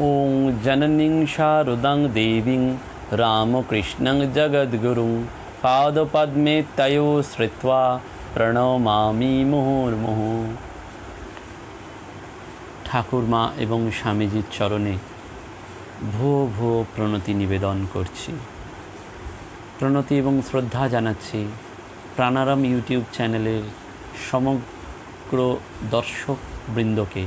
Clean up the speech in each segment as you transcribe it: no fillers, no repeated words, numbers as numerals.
ওং জননীং শারদাং দেবীং রামকৃষ্ণং জগদ্গুরুং পাদপদ্মে তয়ো শ্রিত্বা প্রণমামি মুহুর্মুহু। ঠাকুরমা এবং স্বামীজির চরণে ভুয়ো ভুয়ো প্রণতি নিবেদন করছি। প্রণতি এবং শ্রদ্ধা জানাচ্ছি প্রাণারাম ইউটিউব চ্যানেলের সমগ্র দর্শকবৃন্দকে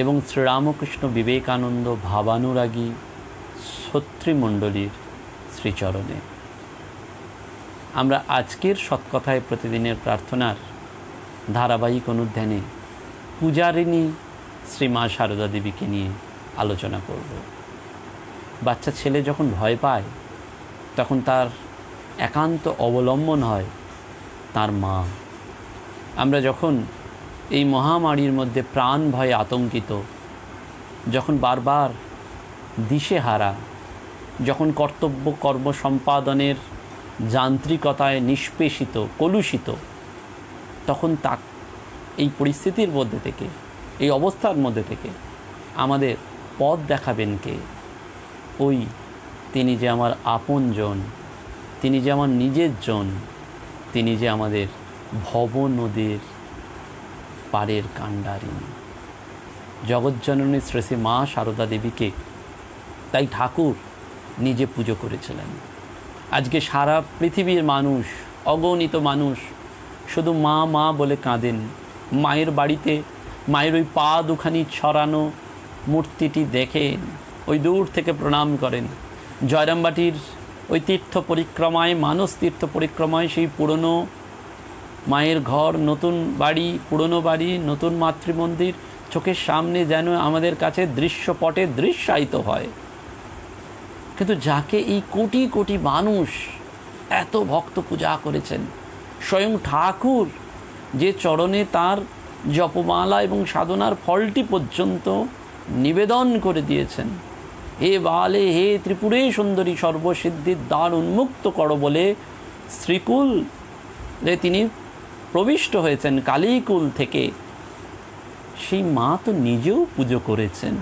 এবং শ্রীরামকৃষ্ণ বিবেকানন্দ ভাবানুরাগী ছত্রীমণ্ডলীর শ্রীচরণে। আমরা আজকের সৎকথায় প্রতিদিনের প্রার্থনার ধারাবাহিক অনুধ্যানে পূজারিণী শ্রীমা সারদা দেবীকে নিয়ে আলোচনা করব। বাচ্চা ছেলে যখন ভয় পায় তখন তার একান্ত অবলম্বন হয় তার মা। আমরা যখন এই মহামারীর মধ্যে প্রাণ ভয়ে আতঙ্কিত, যখন বারবার দিশেহারা, যখন কর্তব্য কর্ম সম্পাদনের যান্ত্রিকতায় নিষ্পেষিত, কলুষিত, তখন এই পরিস্থিতির মধ্যে থেকে, এই অবস্থার মধ্যে থেকে আমাদের পথ দেখাবেন কে? ওই তিনি যে আমার আপনজন, তিনি যে আমার নিজের জন, তিনি যে আমাদের ভব নদীর পাড়ের কাণ্ডারিণী জগজ্জননী শ্রী শ্রী মা সারদা দেবীকে তাই ঠাকুর নিজে পুজো করেছিলেন। আজকে সারা পৃথিবীর মানুষ, অগণিত মানুষ শুধু মা মা বলে কাঁদেন। মায়ের বাড়িতে মায়ের ওই পা দুখানি ছড়ানো মূর্তিটি দেখেন, ওই দূর থেকে প্রণাম করেন। জয়রামবাটির ওই তীর্থ পরিক্রমায়, মানস তীর্থ পরিক্রমায় সেই পুরনো মায়ের ঘর, নতুন বাড়ি, পুরনো বাড়ি, নতুন মাতৃমন্দির চোখের সামনে যেন আমাদের কাছে দৃশ্যপটে দৃশ্যায়িত হয়। কিন্তু যাকে এই কোটি কোটি মানুষ এত ভক্ত পূজা করেছেন, স্বয়ং ঠাকুর যে চরণে তার জপমালা এবং সাধনার ফলটি পর্যন্ত নিবেদন করে দিয়েছেন, হে বালে হে ত্রিপুরে সুন্দরী সর্বসিদ্ধির দ্বার উন্মুক্ত করো বলে শ্রীকুলে তিনি প্রবিষ্ট হয়েছেন কালীকুল থেকে। সেই মা তো নিজেও পুজো করেছেন।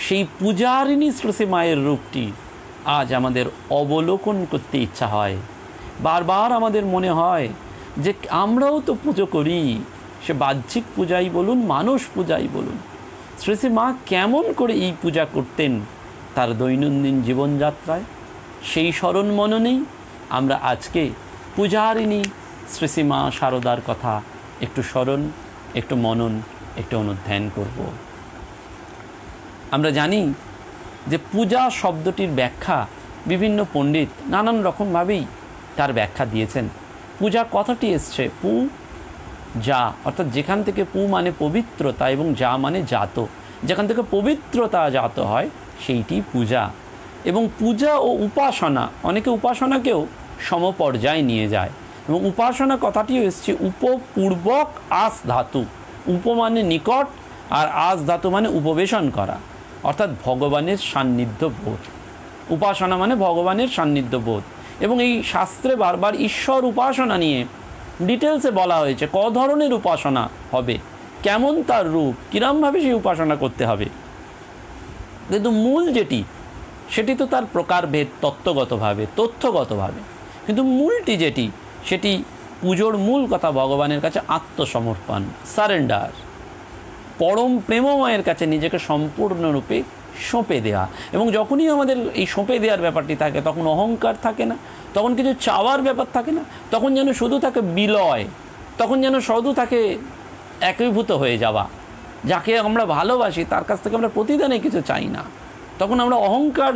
সেই পূজারিণী শ্রী মায়ের রূপটি আজ আমাদের অবলোকন করতে ইচ্ছা হয়। বারবার আমাদের মনে হয় যে আমরাও তো পুজো করি, সে বাহ্যিক পূজাই বলুন, মানস পূজাই বলুন। শ্রী শ্রী মা কেমন করে এই পূজা করতেন তার দৈনন্দিন জীবনযাত্রায়, সেই স্মরণ মননেই আমরা আজকে পূজারিণী শ্রী শ্রী মা সারদার কথা একটু স্মরণ, একটু মনন, একটু অনুধ্যান করব। আমরা জানি যে পূজা শব্দটির ব্যাখ্যা বিভিন্ন পণ্ডিত নানান রকমভাবেই তার ব্যাখ্যা দিয়েছেন। পূজা কথাটি এসছে পু যা, অর্থাৎ যেখান থেকে পু মানে পবিত্রতা এবং যা মানে জাত, যেখান থেকে পবিত্রতা জাত হয় সেইটি পূজা। এবং পূজা ও উপাসনা, অনেকে উপাসনাকেও সমপর্যায়ে নিয়ে যায়, এবং উপাসনা কথাটিও এসছে উপপূর্বক আস ধাতু। উপ মানে নিকট, আর আস ধাতু মানে উপবেশন করা, অর্থাৎ ভগবানের সান্নিধ্য বোধ। উপাসনা মানে ভগবানের সান্নিধ্য বোধ। এবং এই শাস্ত্রে বারবার ঈশ্বর উপাসনা নিয়ে ডিটেলসে বলা হয়েছে, ক ধরনের উপাসনা হবে, কেমন তার রূপ, কিরমভাবে সেই উপাসনা করতে হবে। কিন্তু মূল যেটি, সেটি তো তার প্রকারভেদ তত্ত্বগতভাবে, তথ্যগতভাবে। কিন্তু মূলটি যেটি, সেটি পুজোর মূল কথা ভগবানের কাছে আত্মসমর্পণ, সারেন্ডার, পরম প্রেমময়ের কাছে নিজেকে সম্পূর্ণরূপে সঁপে দেওয়া। এবং যখনই আমাদের এই সঁপে দেওয়ার ব্যাপারটি থাকে, তখন অহংকার থাকে না, তখন কিছু চাওয়ার ব্যাপার থাকে না, তখন যেন শুধু থাকে বিলয়, তখন যেন শুধু থাকে একীভূত হয়ে যাওয়া। যাকে আমরা ভালোবাসি তার কাছ থেকে আমরা প্রতিদানে কিছু চাই না, তখন আমরা অহংকার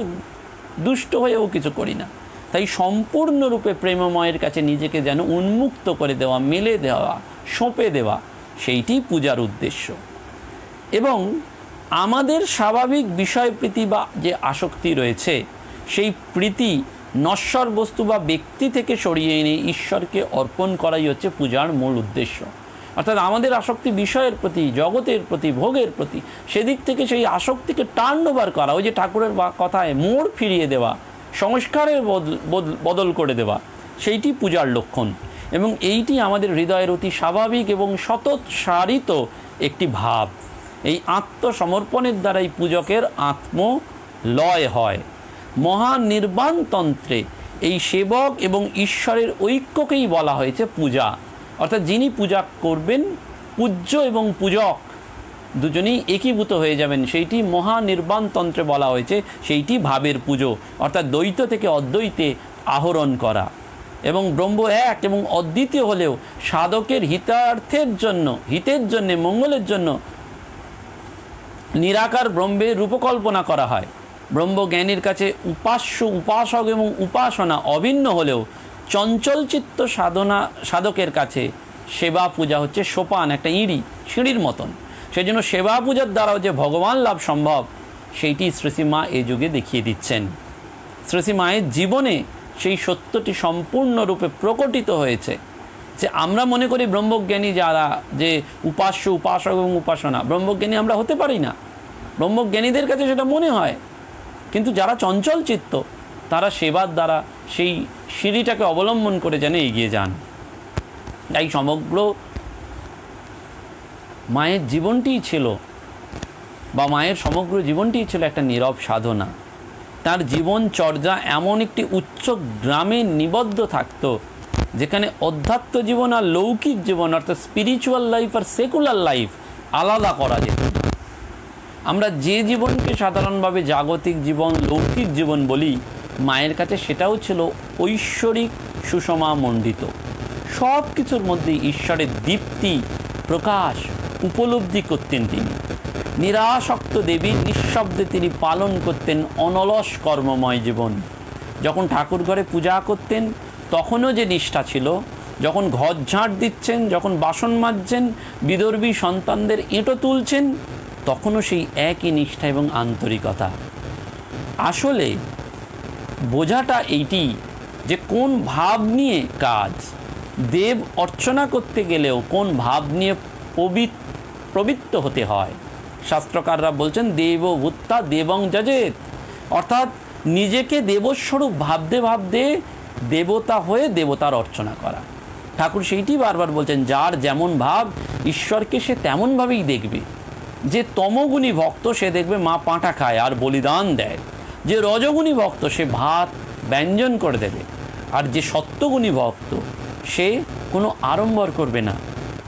দুষ্ট হয়েও কিছু করি না। তাই সম্পূর্ণরূপে প্রেমময়ের কাছে নিজেকে যেন উন্মুক্ত করে দেওয়া, মেলে দেওয়া, সঁপে দেওয়া, সেইটি পূজার উদ্দেশ্য। এবং আমাদের স্বাভাবিক বিষয়প্রীতি বা যে আসক্তি রয়েছে, সেই প্রীতি নশ্বর বস্তু বা ব্যক্তি থেকে সরিয়ে এনে ঈশ্বরকে অর্পণ করাই হচ্ছে পূজার মূল উদ্দেশ্য। অর্থাৎ আমাদের আসক্তি বিষয়ের প্রতি, জগতের প্রতি, ভোগের প্রতি, সেদিক থেকে সেই আসক্তিকে টার্ন ওভার করা, ওই যে ঠাকুরের কথায় মোড় ফিরিয়ে দেওয়া, সংস্কারের বদল করে দেওয়া, সেইটি পূজার লক্ষণ। এবং এইটি আমাদের হৃদয়ের অতি স্বাভাবিক এবং সতৎসারিত একটি ভাব। এই আত্মসমর্পণের দ্বারাই পূজকের আত্মলয় হয়। মহানির্বাণ তন্ত্রে এই সেবক এবং ঈশ্বরের ঐক্যকেই বলা হয়েছে পূজা। অর্থাৎ যিনি পূজা করবেন, পূজ্য এবং পূজক দুজনেই একীভূত হয়ে যাবেন, সেইটি মহানির্বাণ তন্ত্রে বলা হয়েছে, সেইটি ভাবের পুজো। অর্থাৎ দ্বৈত থেকে অদ্বৈতে আহরণ করা। এবং ব্রহ্ম এক এবং অদ্বিতীয় হলেও সাধকের হিতের জন্য মঙ্গলের জন্য নিরাকার ব্রহ্মের রূপকল্পনা করা হয়। ব্রহ্মজ্ঞানীর কাছে উপাসক এবং উপাসনা অভিন্ন হলেও চঞ্চলচিত্ত সাধকের কাছে সেবা পূজা হচ্ছে সোপান, একটা সিঁড়ির মতন। সেই জন্য সেবা পূজার দ্বারাও যে ভগবান লাভ সম্ভব, সেইটি শ্রীশ্রীমা এই যুগে দেখিয়ে দিচ্ছেন। শ্রীশ্রীমায়ের জীবনে সেই সত্যটি সম্পূর্ণরূপে প্রকটিত হয়েছে যে আমরা মনে করি ব্রহ্মজ্ঞানী যারা, যে উপাসক এবং উপাসনা, ব্রহ্মজ্ঞানী আমরা হতে পারি না। ব্রহ্মজ্ঞানীদের কাছে সেটা মনে হয়, কিন্তু যারা চঞ্চল চিত্ত তারা সেবার দ্বারা সেই সিঁড়িটাকে অবলম্বন করে যেন এগিয়ে যান। তাই সমগ্র মায়ের জীবনটিই ছিল, বা মায়ের সমগ্র জীবনটিই ছিল একটা নীরব সাধনা। তার জীবনচর্যা এমন একটি উচ্চ গ্রামে নিবদ্ধ থাকত, যেখানে অধ্যাত্ম জীবন আর লৌকিক জীবন, অর্থাৎ স্পিরিচুয়াল লাইফ আর সেকুলার লাইফ আলাদা করা যেত। আমরা যে জীবনকে সাধারণভাবে জাগতিক জীবন, লৌকিক জীবন বলি, মায়ের কাছে সেটাও ছিল ঐশ্বরিক সুষমা মণ্ডিত। সব কিছুর মধ্যে ঈশ্বরের দীপ্তি প্রকাশ উপলব্ধি করতেন তিনি। নিরাসক্ত দেবীর নিঃশব্দে তিনি পালন করতেন অনলস কর্মময় জীবন। যখন ঠাকুর ঘরে পূজা করতেন তখনও যে নিষ্ঠা ছিল, যখন ঘর ঝাঁট দিচ্ছেন, যখন বাসন মাজছেন, বিদর্ভী সন্তানদের এঁটো তুলছেন, তখনও সেই একই নিষ্ঠা এবং আন্তরিকতা। আসলে বোঝাটা এইটি যে কোন ভাব নিয়ে কাজ। দেব অর্চনা করতে গেলেও কোন ভাব নিয়ে প্রবৃত্ত হতে হয়। শাস্ত্রকাররা বলছেন দেব ভূত্তা দেবং যজেত, অর্থাৎ নিজেকে দেবস্বরূপ ভাবতে দেবতা হয়ে দেবতার অর্চনা করা। ঠাকুর সেইটি বারবার বলছেন, যার যেমন ভাব ঈশ্বরকে সে তেমনভাবেই দেখবে। যে তমগুণী ভক্ত সে দেখবে মা পাঁঠা খায় আর বলিদান দেয়। যে রজগুণী ভক্ত সে ভাত ব্যঞ্জন করে দেবে। আর যে সত্যগুণী ভক্ত সে কোনো আড়ম্বর করবে না,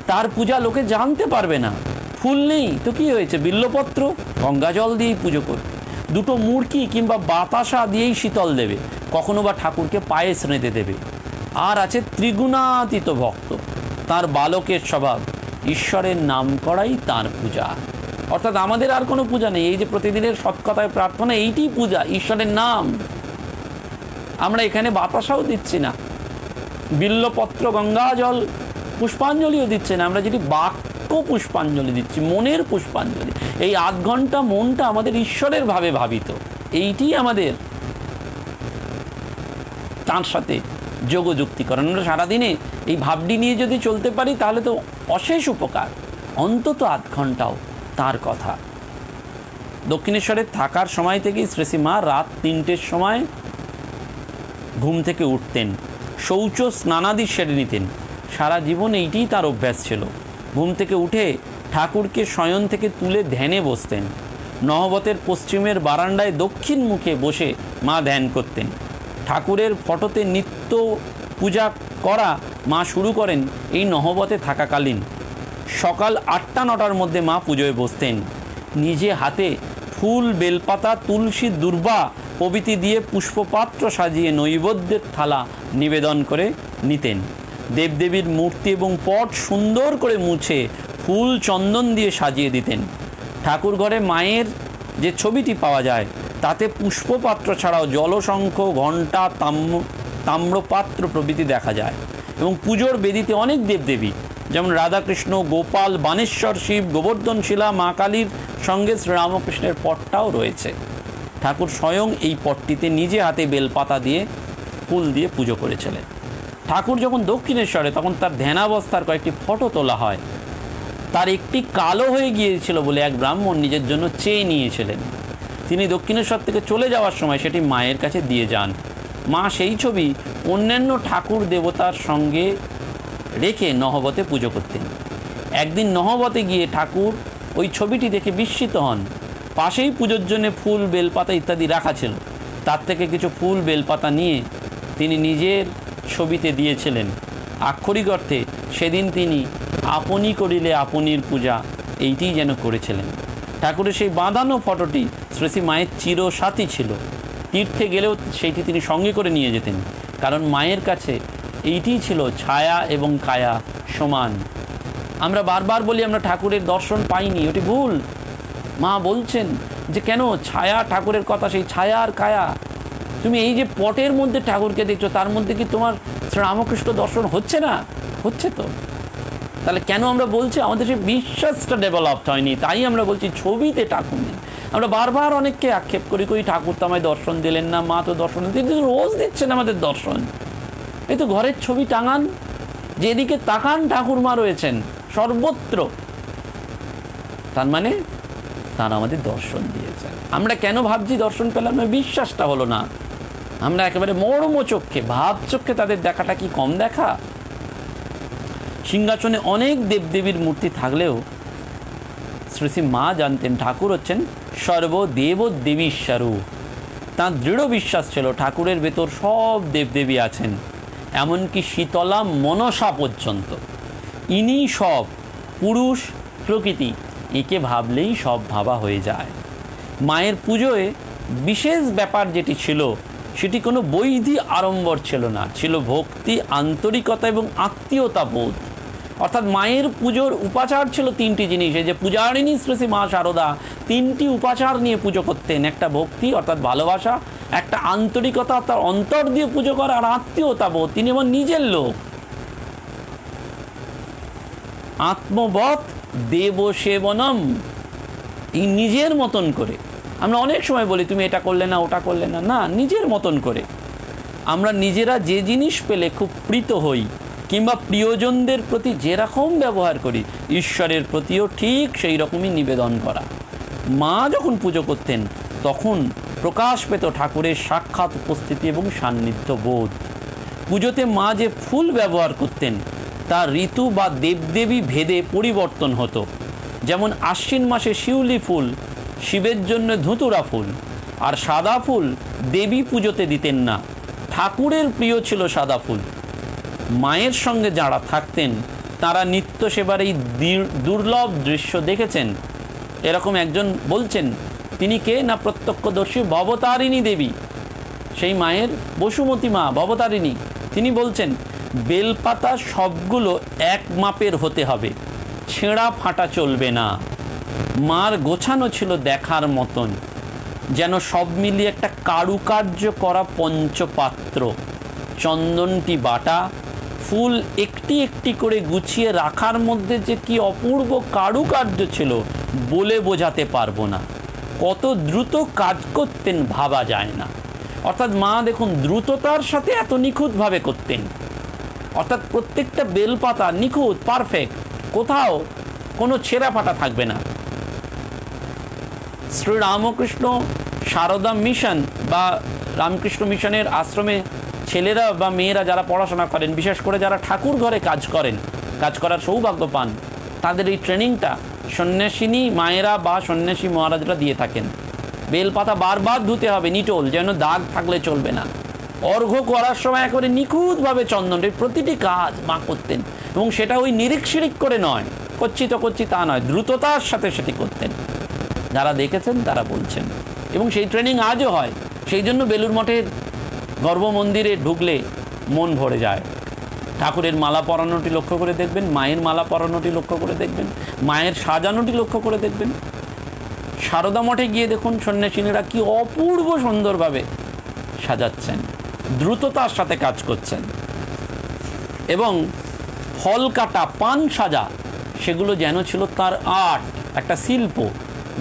তার পূজা লোকে জানতে পারবে না। ফুল নেই তো কি হয়েছে, বিল্লপত্র গঙ্গা জল দিয়েই পুজো করবে, দুটো মুরকি কিংবা বাতাসা দিয়েই শীতল দেবে, কখনো বা ঠাকুরকে পায়েস রেঁধে দেবে। আর আছে ত্রিগুণাতীত ভক্ত, তার বালকের স্বভাব, ঈশ্বরের নাম করাই তার পূজা। অর্থাৎ আমাদের আর কোনো পূজা নেই, এই যে প্রতিদিনের সৎকথায় প্রার্থনা, এইটিই পূজা, ঈশ্বরের নাম। আমরা এখানে বাতাসাও দিচ্ছি না, বিল্লপত্র গঙ্গা জল পুষ্পাঞ্জলিও দিচ্ছে না, আমরা যেটি বাক্য পুষ্পাঞ্জলি দিচ্ছি, মনের পুষ্পাঞ্জলি। এই আধ ঘন্টা মনটা আমাদের ঈশ্বরের ভাবে ভাবিত, এইটি আমাদের তার সাথে যোগযুক্তি করেন। আমরা সারাদিনে এই ভাবটি নিয়ে যদি চলতে পারি তাহলে তো অশেষ উপকার, অন্তত আধ ঘন্টাও তার কথা। দক্ষিণেশ্বরে থাকার সময় থেকেই শ্রীশ্রীমা রাত 3টের সময় ঘুম থেকে উঠতেন, শৌচ স্নানাদি সেরে নিতেন। সারা জীবন এইটিই তার অভ্যাস ছিল। ঘুম থেকে উঠে ঠাকুরকে শয়ন থেকে তুলে ধ্যানে বসতেন। নহবতের পশ্চিমের বারান্দায় দক্ষিণ মুখে বসে মা ধ্যান করতেন। ঠাকুরের ফটোতে নিত্য পূজা করা মা শুরু করেন এই নহবতে থাকাকালীন। সকাল 8টা-9টার মধ্যে মা পুজোয় বসতেন। নিজে হাতে ফুল, বেলপাতা, তুলসী, দুর্বা প্রভৃতি দিয়ে পুষ্পপাত্র সাজিয়ে নৈবেদ্যের থালা নিবেদন করে নিতেন। দেবদেবীর মূর্তি এবং পট সুন্দর করে মুছে ফুল চন্দন দিয়ে সাজিয়ে দিতেন। ঠাকুর ঘরে মায়ের যে ছবিটি পাওয়া যায় তাতে পুষ্পপাত্র ছাড়াও জলশঙ্খ, ঘণ্টা, তাম্রপাত্র প্রভৃতি দেখা যায়। এবং পুজোর বেদিতে অনেক দেবদেবী, যেমন রাধাকৃষ্ণ, গোপাল, বানেশ্বর, শিব, গোবর্ধন শিলা, মা কালীর সঙ্গে শ্রীরামকৃষ্ণের পটটাও রয়েছে। ঠাকুর স্বয়ং এই পটটিতে নিজে হাতে বেলপাতা দিয়ে ফুল দিয়ে পুজো করেছিলেন। ঠাকুর যখন দক্ষিণেশ্বরে, তখন তার ধ্যানাবস্থার কয়েকটি ফটো তোলা হয়। তার একটি কালো হয়ে গিয়েছিল বলে এক ব্রাহ্মণ নিজের জন্য চেয়ে নিয়েছিলেন। তিনি দক্ষিণেশ্বর থেকে চলে যাওয়ার সময় সেটি মায়ের কাছে দিয়ে যান। মা সেই ছবি অন্যান্য ঠাকুর দেবতার সঙ্গে রেখে নহবতে পুজো করতেন। একদিন নহবতে গিয়ে ঠাকুর ওই ছবিটি দেখে বিস্মিত হন। পাশেই পুজোর জন্য ফুল, বেলপাতা ইত্যাদি রাখা ছিল। তার থেকে কিছু ফুল বেলপাতা নিয়ে তিনি নিজের ছবিতে দিয়েছিলেন। আক্ষরিক অর্থে সেদিন তিনি আপনি করিলে আপনির পূজা এইটিই যেন করেছিলেন। ঠাকুরের সেই বাঁধানো ফটোটি শ্রী মায়ের চিরসাথী ছিল। তীর্থে গেলেও সেইটি তিনি সঙ্গে করে নিয়ে যেতেন, কারণ মায়ের কাছে এইটিই ছিল ছায়া এবং কায়া সমান। আমরা বারবার বলি আমরা ঠাকুরের দর্শন পাইনি, ওটি ভুল। মা বলছেন যে কেন ছায়া, ঠাকুরের কথা সেই ছায়া আর কায়া। তুমি এই যে পটের মধ্যে ঠাকুরকে দেখছো, তার মধ্যে কি তোমার শ্রীরামকৃষ্ণ দর্শন হচ্ছে না? হচ্ছে তো। তাহলে কেন আমরা বলছি? আমাদের সেই বিশ্বাসটা ডেভেলপড হয়নি, তাই আমরা বলছি ছবিতে ঠাকুর নেই। আমরা বারবার অনেককে আক্ষেপ করি ঠাকুর তো আমায় দর্শন দিলেন না, মা তো দর্শন দিলেন, রোজ দিচ্ছেন আমাদের দর্শন। এই তো ঘরের ছবি টাঙান, যেদিকে তাকান ঠাকুর মা রয়েছেন সর্বত্র, তার মানে তারা আমাদের দর্শন দিয়েছেন। আমরা কেন ভাবছি দর্শন পেলাম না? বিশ্বাসটা হলো না। আমরা একেবারে মর্ম চক্ষে, ভাব চক্ষে তাদের দেখাটা কি কম দেখা? সিংহাসনে অনেক দেবদেবীর মূর্তি থাকলেও শ্রী মা জানতেন ঠাকুর হচ্ছেন সর্বদেব দেবীশ্বরূপ। তাঁর দৃঢ় বিশ্বাস ছিল ঠাকুরের ভেতর সব দেবদেবী আছেন, এমনকি শীতলা মনসা পর্যন্ত। ইনি সব, পুরুষ প্রকৃতি, একে ভাবলেই সব ভাবা হয়ে যায়। মায়ের পুজোয় বিশেষ ব্যাপার যেটি ছিল সেটি কোনো বৈধি আড়ম্বর ছিল না, ছিল ভক্তি, আন্তরিকতা এবং আত্মীয়তা বোধ। অর্থাৎ মায়ের পুজোর উপাচার ছিল তিনটি জিনিস। এই যে পূজারিণী শ্রী মা শারদা তিনটি উপাচার নিয়ে পুজো করতেন। একটা ভক্তি অর্থাৎ ভালোবাসা, একটা আন্তরিকতা অর্থাৎ অন্তর দিয়ে পুজো করা, আর আত্মীয়তা বোধ। তিনি আমার নিজের লোক। আত্মবৎ দেব সেবনম, এই নিজের মতন করে। আমরা অনেক সময় বলি তুমি এটা করলে না, ওটা করলে না, না, নিজের মতন করে। আমরা নিজেরা যে জিনিস পেলে খুব প্রীত হই কিংবা প্রিয়জনদের প্রতি যেরকম ব্যবহার করি, ঈশ্বরের প্রতিও ঠিক সেই রকমই নিবেদন করা। মা যখন পুজো করতেন তখন প্রকাশ পেত ঠাকুরের সাক্ষাৎ উপস্থিতি এবং সান্নিধ্য বোধ। পুজোতে মা যে ফুল ব্যবহার করতেন তা ঋতু বা দেবদেবী ভেদে পরিবর্তন হতো। যেমন আশ্বিন মাসে শিউলি ফুল শিবের জন্য ধুতুরা ফুল, আর সাদা ফুল দেবী পুজোতে দিতেন না। ঠাকুরের প্রিয় ছিল সাদা ফুল। মায়ের সঙ্গে যারা থাকতেন তারা নিত্য সেবার এই দুর্লভ দৃশ্য দেখেছেন। এরকম একজন বলছেন, তিনি কে না প্রত্যক্ষদর্শী ভবতারিণী দেবী, সেই মায়ের বসুমতী মা ভবতারিণী। তিনি বলছেন বেলপাতা সবগুলো এক মাপের হতে হবে, ছেঁড়া ফাটা চলবে না। মার গোছানো ছিল দেখার মতন, যেন সব মিলিয়ে একটা কারুকার্য করা পঞ্চপাত্র। চন্দনটি বাটা, ফুল একটি একটি করে গুছিয়ে রাখার মধ্যে যে কি অপূর্ব কারুকার্য ছিল বলে বোঝাতে পারবো না। কত দ্রুত কাজ করতেন ভাবা যায় না। অর্থাৎ মা দেখুন দ্রুততার সাথে এত নিখুঁতভাবে করতেন। অর্থাৎ প্রত্যেকটা বেলপাতা নিখুঁত, পারফেক্ট, কোথাও কোনো ছেঁড়া ফাটা থাকবে না। শ্রী রামকৃষ্ণ সারদা মিশন বা রামকৃষ্ণ মিশনের আশ্রমে ছেলেরা বা মেয়েরা যারা পড়াশোনা করেন, বিশেষ করে যারা ঠাকুর ঘরে কাজ করেন, কাজ করার সৌভাগ্য পান, তাদের এই ট্রেনিংটা সন্ন্যাসিনী মায়েরা বা সন্ন্যাসী মহারাজরা দিয়ে থাকেন। বেলপাতা বারবার ধুতে হবে, নিটোল, যেন দাগ থাকলে চলবে না। অর্ঘ্য করার সময় একেবারে নিখুঁতভাবে চন্দনের প্রতিটি কাজ মা করতেন, এবং সেটা ওই নিরিখ সিরিক করে নয়, করছি তো করছি তা নয়, দ্রুততার সাথে সেটি করতেন। যারা দেখেছেন তারা বলছেন, এবং সেই ট্রেনিং আজও হয়। সেই জন্য বেলুড় মঠের গর্ভমন্দিরে ঢুকলে মন ভরে যায়। ঠাকুরের মালা পরানোটি লক্ষ্য করে দেখবেন, মায়ের মালা পরানোটি লক্ষ্য করে দেখবেন, মায়ের সাজানোটি লক্ষ্য করে দেখবেন। সারদা মঠে গিয়ে দেখুন সন্ন্যাসিনীরা কি অপূর্ব সুন্দরভাবে সাজাচ্ছেন, দ্রুততার সাথে কাজ করছেন। এবং ফল কাটা, পান সাজা, সেগুলো যেন ছিল তার আর্ট, একটা শিল্প,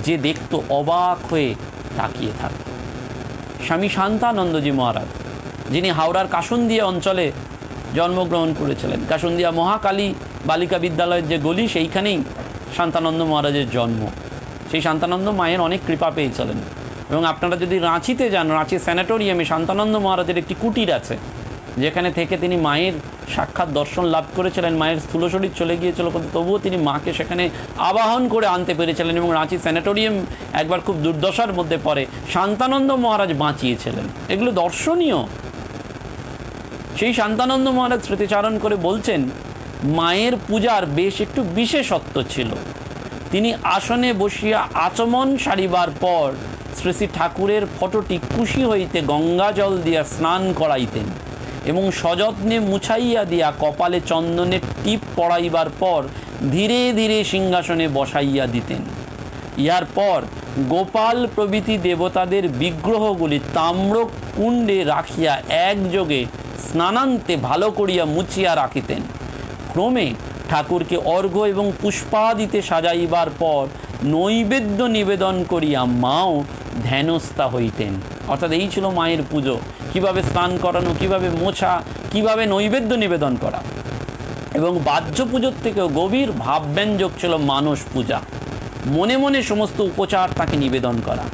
যে দেখতো অবাক হয়ে তাকিয়ে থাকত। স্বামী শান্তানন্দজি মহারাজ, যিনি হাওড়ার কাসুন্দিয়া অঞ্চলে জন্মগ্রহণ করেছিলেন, কাসুন্দিয়া মহাকালী বালিকা বিদ্যালয়ের যে গলি, সেইখানেই শান্তানন্দ মহারাজের জন্ম। সেই শান্তানন্দ মায়ের অনেক কৃপা পেয়েছিলেন। এবং আপনারা যদি রাঁচিতে যান, রাঁচি স্যানাটোরিয়ামে শান্তানন্দ মহারাজের একটি কুটির আছে, যেখানে থেকে তিনি মায়ের সাক্ষাৎ দর্শন লাভ করেছিলেন। মায়ের স্থূল শরীর চলে গিয়েছিল, কিন্তু তবুও তিনি মাকে সেখানে আবাহন করে আনতে পেরেছিলেন এবং রাঁচি স্যানিটোরিয়াম একবার খুব দুর্দশার মধ্যে পড়ে শান্তানন্দ মহারাজ বাঁচিয়েছিলেন। এগুলো দর্শনীয়। সেই শান্তানন্দ মহারাজ স্মৃতিচারণ করে বলছেন, মায়ের পূজার বেশ একটু বিশেষত্ব ছিল। তিনি আসনে বসিয়া আচমন সারিবার পর শ্রী শ্রী ঠাকুরের ফটোটি কুশি হইতে গঙ্গা জল দিয়া স্নান করাইতেন এবং সযত্নে মুছাইয়া দিয়া কপালে চন্দনের টিপ পড়াইবার পর ধীরে ধীরে সিংহাসনে বসাইয়া দিতেন। ইহার পর গোপাল প্রভৃতি দেবতাদের বিগ্রহগুলি তাম্র কুণ্ডে রাখিয়া একযোগে স্নানান্তে ভালো করিয়া মুছিয়া রাখিতেন। ক্রমে ঠাকুরকে অর্ঘ্য এবং পুষ্পাদিতে সাজাইবার পর নৈবেদ্য নিবেদন করিয়া মাও ধ্যানস্থা হইতেন। অর্থাৎ এই ছিল মায়ের পুজো। কিভাবে স্নান করানো, কিভাবে মোছা, কিভাবে নৈবেদ্য নিবেদন করা। এবং বাহ্য পুজোর থেকেও গভীর ভাবব্যঞ্জক ছিল মানস পূজা। মনে মনে সমস্ত উপচার তাকে নিবেদন করা।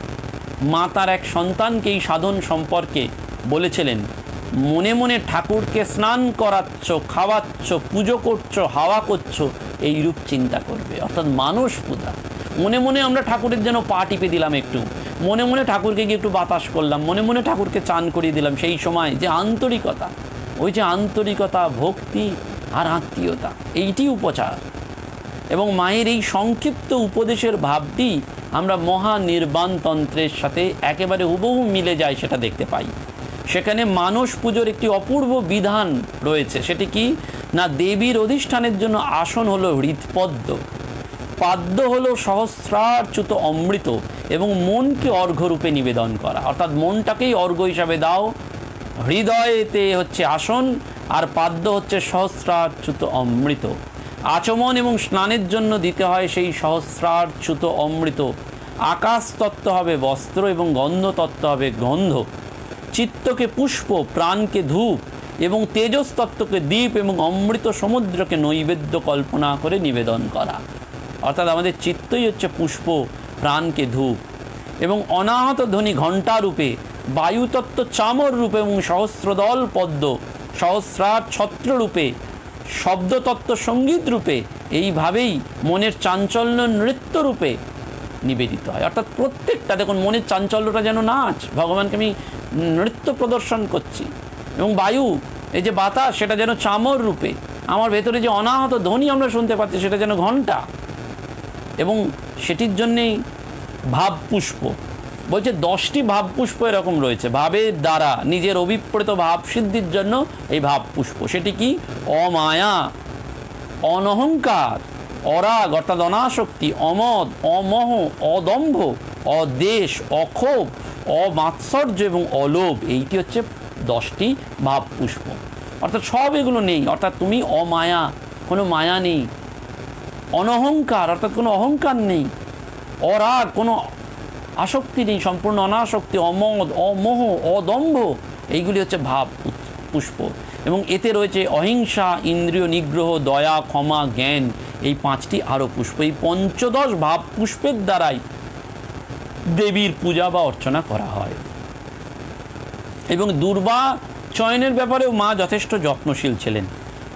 মা তার এক সন্তানকে এই সাধন সম্পর্কে বলেছিলেন, মনে মনে ঠাকুরকে স্নান করাচ্ছ, খাওয়াচ্ছ, পুজো করছো, হাওয়া করছো, এইরূপ চিন্তা করবে। অর্থাৎ মানস পূজা। মনে মনে আমরা ঠাকুরের যেন পা টিপে দিলাম, একটু মনে মনে ঠাকুরকে গিয়ে একটু বাতাস করলাম, মনে মনে ঠাকুরকে চান করিয়ে দিলাম। সেই সময় যে আন্তরিকতা, ওই যে আন্তরিকতা, ভক্তি আর আত্মীয়তা, এইটি উপচার। এবং মায়ের এই সংক্ষিপ্ত উপদেশের ভাবটি আমরা মহানির্বাণতন্ত্রের সাথে একেবারে হুবহু মিলে যায়, সেটা দেখতে পাই। সেখানে মানস পুজোর একটি অপূর্ব বিধান রয়েছে। সেটি কি না, দেবীর অধিষ্ঠানের জন্য আসন হলো হৃৎপদ্ম, পাদ্য হলো সহস্রার্চ্যুত অমৃত এবং মনকে অর্ঘ্যরূপে নিবেদন করা। অর্থাৎ মনটাকেই অর্ঘ্য হিসাবে দাও। হৃদয়েতে হচ্ছে আসন, আর পাদ্য হচ্ছে সহস্রার্চ্যুত অমৃত। আচমন এবং স্নানের জন্য দিতে হয় সেই সহস্রার্চ্যুত অমৃত। আকাশ তত্ত্ব হবে বস্ত্র এবং গন্ধ তত্ত্ব হবে গন্ধ। চিত্তকে পুষ্প, প্রাণকে ধূপ এবং তেজস তত্ত্বকে দীপ এবং অমৃত সমুদ্রকে নৈবেদ্য কল্পনা করে নিবেদন করা। অর্থাৎ আমাদের চিত্তই হচ্ছে পুষ্প, প্রাণকে ধূপ এবং অনাহত ধ্বনি ঘণ্টা রূপে, বায়ুতত্ত্ব চামর রূপে এবং সহস্রদল পদ্ম সহস্রার ছত্র রূপে, শব্দতত্ত্ব সঙ্গীত রূপে, এইভাবেই মনের চাঞ্চল্য নৃত্য রূপে নিবেদিত হয়। অর্থাৎ প্রত্যেকটা, দেখুন মনের চাঞ্চল্যটা যেন নাচ, ভগবানকে আমি নৃত্য প্রদর্শন করছি। এবং বায়ু, এই যে বাতাস, সেটা যেন চামর রূপে, আমার ভেতরে যে অনাহত ধ্বনি আমরা শুনতে পাচ্ছি সেটা যেন ঘণ্টা। এবং সেটির জন্যেই ভাবপুষ্প বলছে, 10টি ভাবপুষ্প এরকম রয়েছে। ভাবের দ্বারা নিজের অভিপ্রেত ভাব সিদ্ধির জন্য এই ভাবপুষ্প। সেটি কি? অমায়া, অনহংকার, অরাগ অর্থাৎ অনাসক্তি, অমদ, অমোহ, অদম্ভ, অদেশ, অক্ষোভ, অমাৎসর্য এবং অলোভ। এইটি হচ্ছে 10টি ভাবপুষ্প। অর্থাৎ সব এগুলো নেই। অর্থাৎ তুমি অমায়া, কোনো মায়া নেই। অনহংকার অর্থাৎ কোনো অহংকার নেই। অরাগ, কোনো আসক্তি নেই, সম্পূর্ণ অনাসক্তি। অমদ, অমোহ, অদম্ভ, এইগুলি হচ্ছে ভাব পুষ্প। এবং এতে রয়েছে অহিংসা, ইন্দ্রিয় নিগ্রহ, দয়া, ক্ষমা, জ্ঞান, এই 5টি আরও পুষ্প। এই 15 ভাব পুষ্পের দ্বারাই দেবীর পূজা বা অর্চনা করা হয়। এবং দুর্বা চয়নের ব্যাপারেও মা যথেষ্ট যত্নশীল ছিলেন।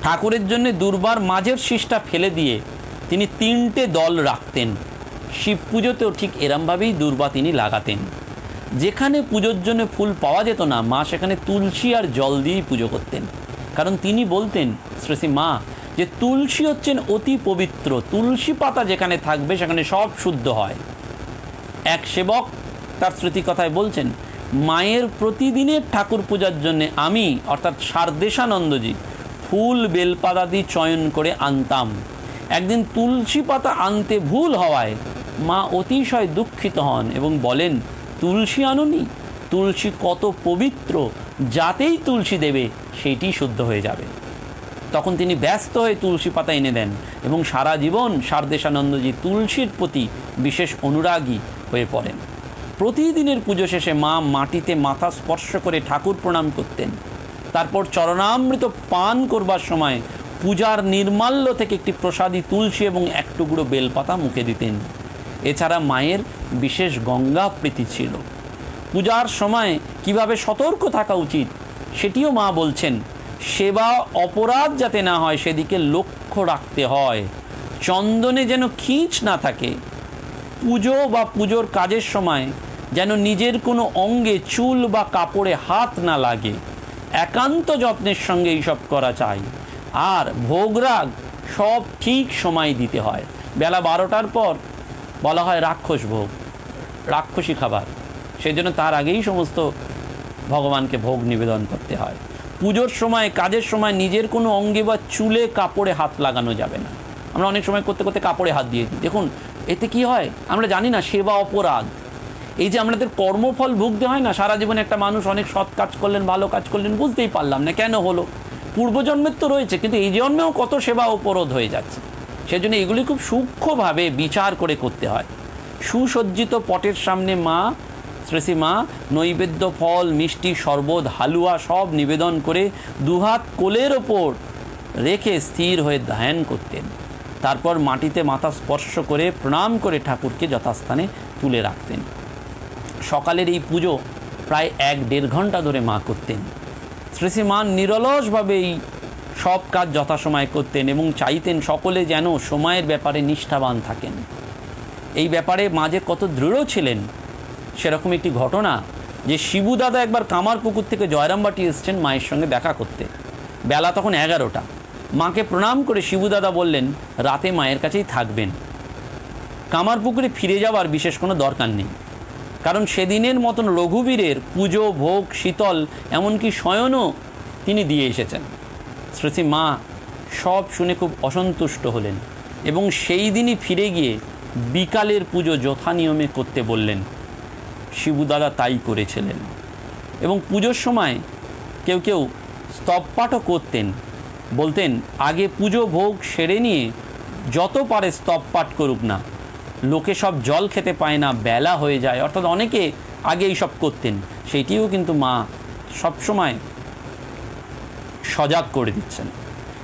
ঠাকুরের জন্য দুর্বার মাঝের শীষটা ফেলে দিয়ে তিনি 3টে দল রাখতেন। শিব পুজোতেও ঠিক এরমভাবেই দুর্বা তিনি লাগাতেন। যেখানে পুজোর জন্য ফুল পাওয়া যেত না, মা সেখানে তুলসী আর জল দিয়েই পুজো করতেন। কারণ তিনি বলতেন, শ্রী মা, যে তুলসী হচ্ছেন অতি পবিত্র। তুলসী পাতা যেখানে থাকবে সেখানে সব শুদ্ধ হয়। এক সেবক তার স্মৃতিকথায় বলছেন, মায়ের প্রতিদিনের ঠাকুর পূজার জন্যে আমি অর্থাৎ সারদেশানন্দজি ফুল বেলপাতাদি চয়ন করে আনতাম। একদিন তুলসী পাতা আনতে ভুল হওয়ায় মা অতিশয় দুঃখিত হন এবং বলেন, তুলসী আনোনি? তুলসী কত পবিত্র, যাতেই তুলসী দেবে সেইটি শুদ্ধ হয়ে যাবে। তখন তিনি ব্যস্ত হয়ে তুলসী পাতা এনে দেন এবং সারা জীবন সারদেশানন্দজি তুলসীর প্রতি বিশেষ অনুরাগী হয়ে পড়েন। প্রতিদিনের পুজো শেষে মা মাটিতে মাথা স্পর্শ করে ঠাকুর প্রণাম করতেন। তারপর চরণামৃত পান করবার সময় পূজার নির্মাল্য থেকে একটি প্রসাদী তুলসী এবং এক টুকরো বেলপাতা মুখে দিতেন। এছাড়া মায়ের বিশেষ গঙ্গা প্রীতি ছিল। পূজার সময় কিভাবে সতর্ক থাকা উচিত সেটিও মা বলছেন। সেবা অপরাধ যাতে না হয় সেদিকে লক্ষ্য রাখতে হয়। চন্দনে যেন খিঁচ না থাকে। পুজো বা পুজোর কাজের সময় যেন নিজের কোনো অঙ্গে চুল বা কাপড়ে হাত না লাগে। একান্ত যত্নের সঙ্গে এইসব করা চাই। আর ভোগরাগ সব ঠিক সময় দিতে হয়। বেলা 12টার পর বলা হয় রাক্ষস ভোগ, রাক্ষসী খাবার, সেই জন্য তার আগেই সমস্ত ভগবানকে ভোগ নিবেদন করতে হয়। পুজোর সময় কাজের সময় নিজের কোনো অঙ্গে বা চুলে কাপড়ে হাত লাগানো যাবে না। আমরা অনেক সময় করতে করতে কাপড়ে হাত দিয়ে দিই। দেখুন এতে কি হয় আমরা জানি না, সেবা অপরাধ। এই যে আমাদের কর্মফল ভুগতে হয় না, সারা জীবনে একটা মানুষ অনেক সৎ কাজ করলেন, ভালো কাজ করলেন, বুঝতেই পারলাম না কেন হলো। পূর্বজন্মের তো রয়েছে, কিন্তু এই জন্মেও কত সেবা অপরাধ হয়ে যাচ্ছে। সেজন্য এগুলি খুব সূক্ষ্মভাবে বিচার করে করতে হয়। সুসজ্জিত পটের সামনে মা, শ্রেষী মা নৈবেদ্য, ফল, মিষ্টি, শরবত, হালুয়া সব নিবেদন করে দুহাত কোলের ওপর রেখে স্থির হয়ে ধ্যান করতেন। তারপর মাটিতে মাথা স্পর্শ করে প্রণাম করে ঠাকুরকে যথাস্থানে তুলে রাখতেন। সকালের এই পুজো প্রায় 1-1.5 ঘন্টা ধরে মা করতেন। শ্রেষী মা নিরলসভাবে এই সব কাজ যথাসময়ে করতেন এবং চাইতেন সকলে যেন সময়ের ব্যাপারে নিষ্ঠাবান থাকেন। এই ব্যাপারে মা যে কত দৃঢ় ছিলেন সেরকম একটি ঘটনা, যে শিবু দাদা একবার কামারপুকুর থেকে জয়রামবাটি এসছেন মায়ের সঙ্গে দেখা করতে। বেলা তখন 11টা। মাকে প্রণাম করে শিবু দাদা বললেন রাতে মায়ের কাছেই থাকবেন, কামারপুকুরে ফিরে যাওয়ার বিশেষ কোনো দরকার নেই, কারণ সেদিনের মতন রঘুবীরের পুজো, ভোগ, শীতল, এমনকি শয়নও তিনি দিয়ে এসেছেন। শ্রেষী মা সব শুনে খুব অসন্তুষ্ট হলেন এবং সেই দিনই ফিরে গিয়ে বিকালের পুজো যথা নিয়মে করতে বললেন। শিবু দাদা তাই করেছিলেন এবং পুজোর সময় কেউ কেউ স্তবপাঠও করতেন। বলতেন আগে পুজো ভোগ সেরে নিয়ে যত পারে স্তবপাঠ করুক না, লোকে সব জল খেতে পায় না, বেলা হয়ে যায়, অর্থাৎ অনেকে আগে এইসব করতেন। সেইটিও কিন্তু মা সবসময় সজাগ করে দিচ্ছেন।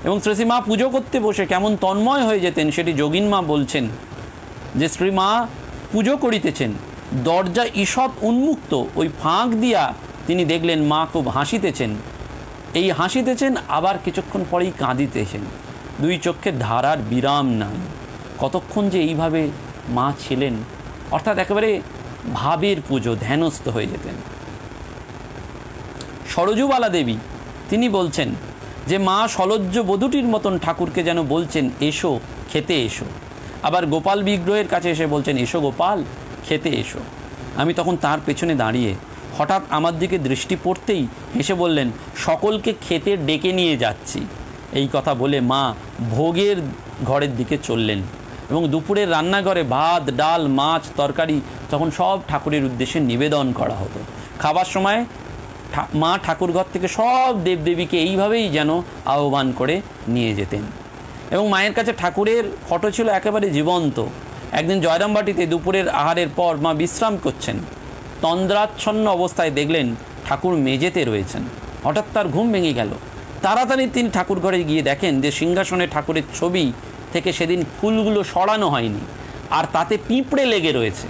এবং শ্রেষী মা পুজো করতে বসে কেমন তন্ময় হয়ে যেতেন সেটি যোগিন মা বলছেন যে শ্রী মা পুজো করিতেছেন, দরজা ঈষৎ উন্মুক্ত, ওই ফাঁক দিয়া তিনি দেখলেন মা খুব হাসিতেছেন। এই হাসিতেছেন আবার কিছুক্ষণ পরেই কাঁদিতেছেন, দুই চোখের ধারার বিরাম নাই। কতক্ষণ যে এইভাবে মা ছিলেন, অর্থাৎ একেবারে ভাবের পুজো, ধ্যানস্থ হয়ে যেতেন। সরজুবালা দেবী তিনি বলছেন যে মা সলজ্জ বধূটির মতন ঠাকুরকে যেন বলছেন এসো খেতে এসো। আবার গোপাল বিগ্রহের কাছে এসে বলছেন এসো গোপাল খেতে এসো। আমি তখন তার পেছনে দাঁড়িয়ে হঠাৎ আমার দিকে দৃষ্টি পড়তেই হেসে বললেন সকলকে খেতে ডেকে নিয়ে যাচ্ছি। এই কথা বলে মা ভোগের ঘরের দিকে চললেন এবং দুপুরের রান্নাঘরে ভাত, ডাল, মাছ, তরকারি তখন সব ঠাকুরের উদ্দেশ্যে নিবেদন করা হতো। খাবার সময় মা ঠাকুরঘর থেকে সব দেবদেবীকে এইভাবেই যেন আহ্বান করে নিয়ে যেতেন। এবং মায়ের কাছে ঠাকুরের ফটো ছিল একেবারে জীবন্ত। একদিন জয়রামবাটিতে দুপুরের আহারের পর মা বিশ্রাম করছেন, তন্দ্রাচ্ছন্ন অবস্থায় দেখলেন ঠাকুর মেঝেতে রয়েছেন। হঠাৎ তার ঘুম ভেঙে গেল। তাড়াতাড়ি তিনি ঠাকুর ঘরে গিয়ে দেখেন যে সিংহাসনে ঠাকুরের ছবি থেকে সেদিন ফুলগুলো সরানো হয়নি আর তাতে পিঁপড়ে লেগে রয়েছে।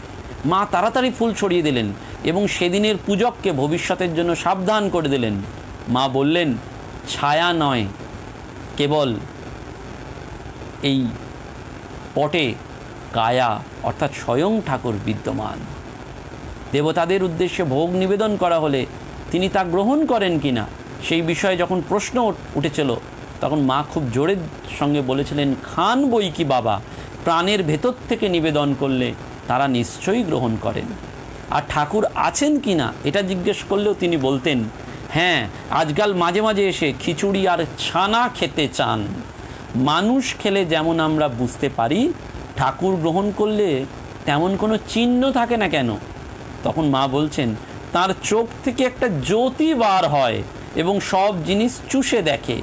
মা তাড়াতাড়ি ফুল ছড়িয়ে দিলেন এবং সেদিনের পূজককে ভবিষ্যতের জন্য সাবধান করে দিলেন। মা বললেন ছায়া নয়, কেবল এই পটে কায়া অর্থাৎ স্বয়ং ঠাকুর বিদ্যমান। দেবতাদের উদ্দেশ্যে ভোগ নিবেদন করা হলে তিনি তা গ্রহণ করেন কিনা সেই বিষয়ে যখন প্রশ্ন উঠেছিল তখন মা খুব জোরের সঙ্গে বলেছিলেন খান বই কি বাবা, প্রাণের ভেতর থেকে নিবেদন করলে তারা নিশ্চয়ই গ্রহণ করেন। আর ঠাকুর আছেন কি না এটা জিজ্ঞেস করলেও তিনি বলতেন হ্যাঁ, আজকাল মাঝে মাঝে এসে খিচুড়ি আর ছানা খেতে চান। মানুষ খেলে যেমন আমরা বুঝতে পারি, ঠাকুর গ্রহণ করলে তেমন কোনো চিহ্ন থাকে না কেন? তখন মা বলছেন তার চোখ থেকে একটা জ্যোতি বার হয় এবং সব জিনিস চুষে দেখে,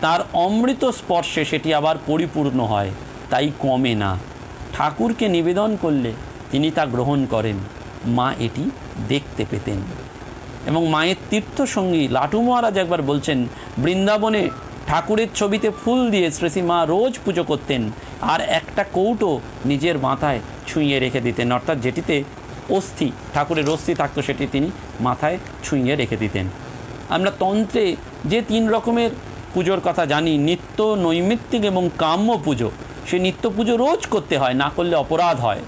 তার অমৃত স্পর্শে সেটি আবার পরিপূর্ণ হয়, তাই কমে না। ঠাকুরকে নিবেদন করলে তিনি তা গ্রহণ করেন। মা এটি দেখতে পেতেন। এবং মায়ের তীর্থসঙ্গী লাটু মহারাজ একবার বলছেন বৃন্দাবনে ঠাকুরের ছবিতে ফুল দিয়ে শ্রেষী মা রোজ পুজো করতেন আর একটা কৌটো নিজের মাথায় ছুঁয়ে রেখে দিতেন, অর্থাৎ যেটিতে অস্থি, ঠাকুরের অস্থি থাকতো সেটি তিনি মাথায় ছুঁয়ে রেখে দিতেন। আমরা তন্ত্রে যে 3 রকমের পুজোর কথা জানি, নিত্য, নৈমিত্তিক এবং কাম্য পুজো। সে নিত্য পুজো রোজ করতে হয়, না করলে অপরাধ হয়।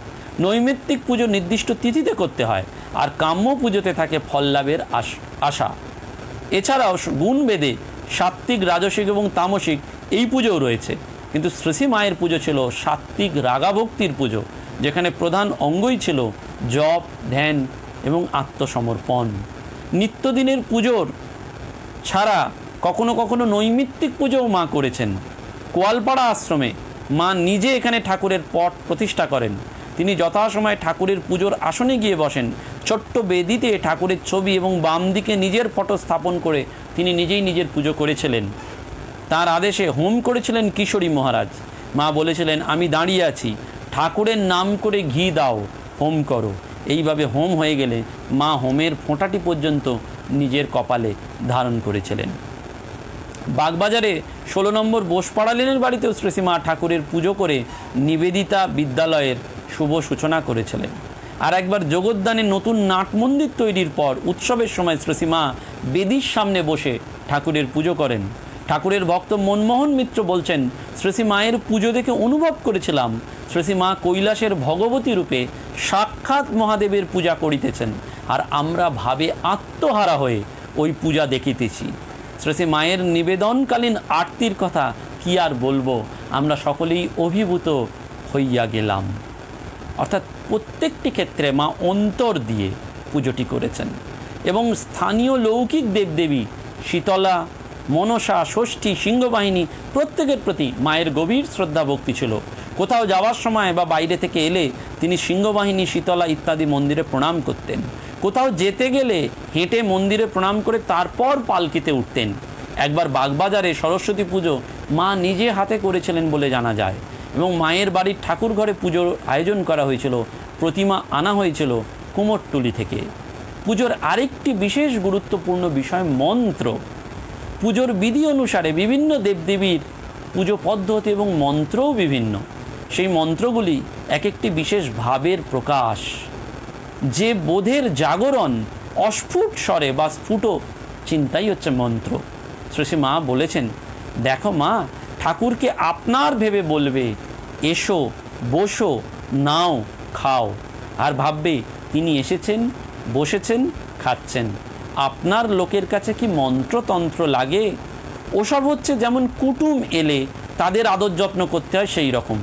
নৈমিত্তিক পুজো নির্দিষ্ট তিথিতে করতে হয়, আর কাম্য পুজোতে থাকে ফল লাভের আশা। এছাড়াও গুণভেদে সাত্ত্বিক, রাজসিক এবং তামসিক এই পুজোও রয়েছে। কিন্তু শ্রী মায়ের পুজো ছিল সাত্ত্বিক রাগাভক্তির পুজো, যেখানে প্রধান অঙ্গই ছিল জপ, ধ্যান এবং আত্মসমর্পণ। নিত্যদিনের পুজোর ছাড়া কখনো কখনো নৈমিত্তিক পুজোও মা করেছেন। কোয়ালপাড়া আশ্রমে মা নিজে এখানে ঠাকুরের পট প্রতিষ্ঠা করেন। তিনি যথাসময়ে ঠাকুরের পুজোর আসনে গিয়ে বসেন। ছোট্ট বেদিতে ঠাকুরের ছবি এবং বাম দিকে নিজের ফটো স্থাপন করে তিনি নিজেই নিজের পুজো করেছিলেন। তার আদেশে হোম করেছিলেন কিশোরী মহারাজ। মা বলেছিলেন, আমি দাঁড়িয়ে আছি, ঠাকুরের নাম করে ঘি দাও, হোম করো। এইভাবে হোম হয়ে গেলে মা হোমের ফোঁটাটি পর্যন্ত নিজের কপালে ধারণ করেছিলেন। বাগবাজারে 16 নম্বর বোসপাড়া লেনের বাড়িতেও শ্রীমা ঠাকুরের পুজো করে নিবেদিতা বিদ্যালয়ের শুভ সূচনা করেছিলেন। আর একবার জগদ্দানে নতুন নাট মন্দির তৈরির পর উৎসবের সময় শ্রীমা বেদির সামনে বসে ঠাকুরের পুজো করেন। ঠাকুরের ভক্ত মনমোহন মিত্র বলছেন, শ্রী মায়ের পুজো দেখে অনুভব করেছিলাম শ্রী মা কৈলাসের ভগবতী রূপে সাক্ষাৎ মহাদেবের পূজা করিতেছেন, আর আমরা ভাবে আত্মহারা হয়ে ওই পূজা দেখিতেছি। শ্রী মায়ের নিবেদনকালীন আরতির কথা কি আর বলবো, আমরা সকলেই অভিভূত হইয়া গেলাম। অর্থাৎ প্রত্যেকটি ক্ষেত্রে মা অন্তর দিয়ে পুজোটি করেছেন। এবং স্থানীয় লৌকিক দেবদেবী শীতলা, মনসা, ষষ্ঠী, সিংহবাহিনী প্রত্যেকের প্রতি মায়ের গভীর শ্রদ্ধা ভক্তি ছিল। কোথাও যাওয়ার সময় বা বাইরে থেকে এলে তিনি সিংহবাহিনী, শীতলা ইত্যাদি মন্দিরে প্রণাম করতেন। কোথাও যেতে গেলে হেঁটে মন্দিরে প্রণাম করে তারপর পালকিতে উঠতেন। একবার বাগবাজারে সরস্বতী পুজো মা নিজে হাতে করেছিলেন বলে জানা যায়, এবং মায়ের বাড়ির ঠাকুর ঘরে পুজোর আয়োজন করা হয়েছিল। প্রতিমা আনা হয়েছিল কুমোরটুলি থেকে। পুজোর আরেকটি বিশেষ গুরুত্বপূর্ণ বিষয় মন্ত্র। পুজোর বিধি অনুসারে বিভিন্ন দেবদেবীর পুজো পদ্ধতি এবং মন্ত্রও বিভিন্ন। সেই মন্ত্রগুলি এক একটি বিশেষ ভাবের প্রকাশ, যে বোধের জাগরণ অস্ফুট স্বরে বা স্ফুট চিন্তাই হচ্ছে মন্ত্র। শ্রী মা বলেছেন, দেখো মা, ঠাকুরকে আপনার ভেবে বলবে, এসো, বসো, নাও, খাও, আর ভাববে তিনি এসেছেন, বসেছেন, খাচ্ছেন। আপনার লোকের কাছে কি মন্ত্রতন্ত্র লাগে? ওসব হচ্ছে যেমন কুটুম এলে তাদের আদর যত্ন করতে হয়, সেই রকম।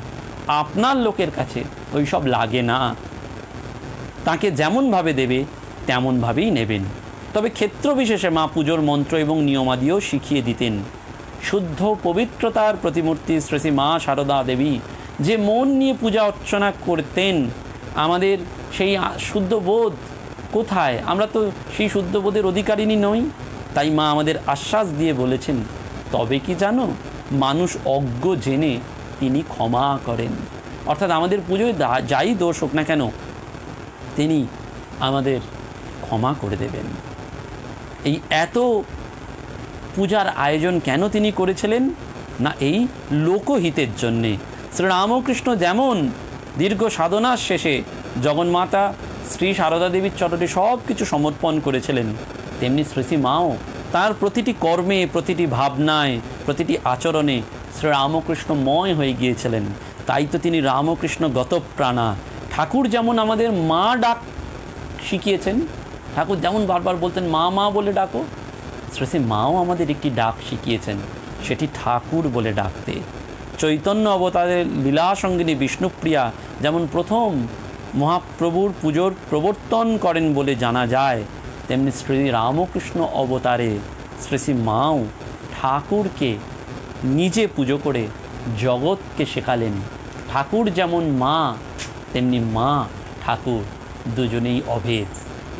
আপনার লোকের কাছে ওই সব লাগে না। তাকে যেমনভাবে দেবে তেমনভাবেই নেবেন। তবে ক্ষেত্র বিশেষে মা পুজোর মন্ত্র এবং নিয়মাদিও শিখিয়ে দিতেন। শুদ্ধ পবিত্রতার প্রতিমূর্তি শ্রী মা সারদা দেবী যে মন নিয়ে পূজা অর্চনা করতেন, আমাদের সেই শুদ্ধ বোধ কোথায়? আমরা তো সেই শুদ্ধ বোধের অধিকারিণী নই। তাই মা আমাদের আশ্বাস দিয়ে বলেছেন, তবে কি জানো, মানুষ অজ্ঞ জেনে তিনি ক্ষমা করেন। অর্থাৎ আমাদের পুজোয় যাই দোষ হোক না কেন, তিনি আমাদের ক্ষমা করে দেবেন। এই এত পূজার আয়োজন কেন তিনি করেছিলেন? না, এই লোকহিতের জন্যে। শ্রীরামকৃষ্ণ যেমন দীর্ঘ সাধনার শেষে জগন্মাতা শ্রী সারদা দেবীর চরণে সব কিছু সমর্পণ করেছিলেন, তেমনি শ্রী মাও তার প্রতিটি কর্মে, প্রতিটি ভাবনায়, প্রতিটি আচরণে শ্রীরামকৃষ্ণময় হয়ে গিয়েছিলেন। তাই তো তিনি রামকৃষ্ণ গতপ্রাণা। ঠাকুর যেমন আমাদের মা ডাক শিখিয়েছেন, ঠাকুর যেমন বারবার বলতেন মা মা বলে ডাকো, শ্রী মাও আমাদের একটি ডাক শিখিয়েছেন, সেটি ঠাকুর বলে ডাকতে। চৈতন্য অবতারের লীলা সঙ্গিনী বিষ্ণুপ্রিয়া যেমন প্রথম মহাপ্রভুর পুজোর প্রবর্তন করেন বলে জানা যায়, তেমনি শ্রী রামকৃষ্ণ অবতারে শ্রী মাও ঠাকুরকে নিজে পুজো করে জগৎকে শেখালেন। ঠাকুর যেমন মা, তেমনি মা ঠাকুর দুজনেই অভেদ।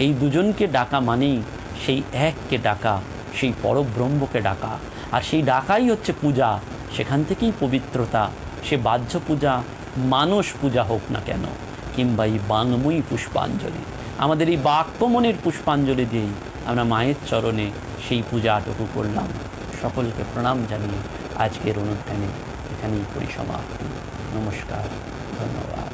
এই দুজনকে ডাকা মানেই সেই এককে ডাকা, সেই পরব্রহ্মকে ডাকা। আর সেই ডাকাই হচ্ছে পূজা, সেখান থেকেই পবিত্রতা। সে বাহ্য পূজা, মানস পূজা হোক না কেন, কিংবা এই বাংময়ী পুষ্পাঞ্জলি, আমাদের এই বাক্যমনের পুষ্পাঞ্জলি দিয়েই আমরা মায়ের চরণে সেই পূজাটুকু করলাম। সকলকে প্রণাম জানিয়ে আজকের অনুষ্ঠানে এখানেই পরিসমাপ্তি। নমস্কার, ধন্যবাদ।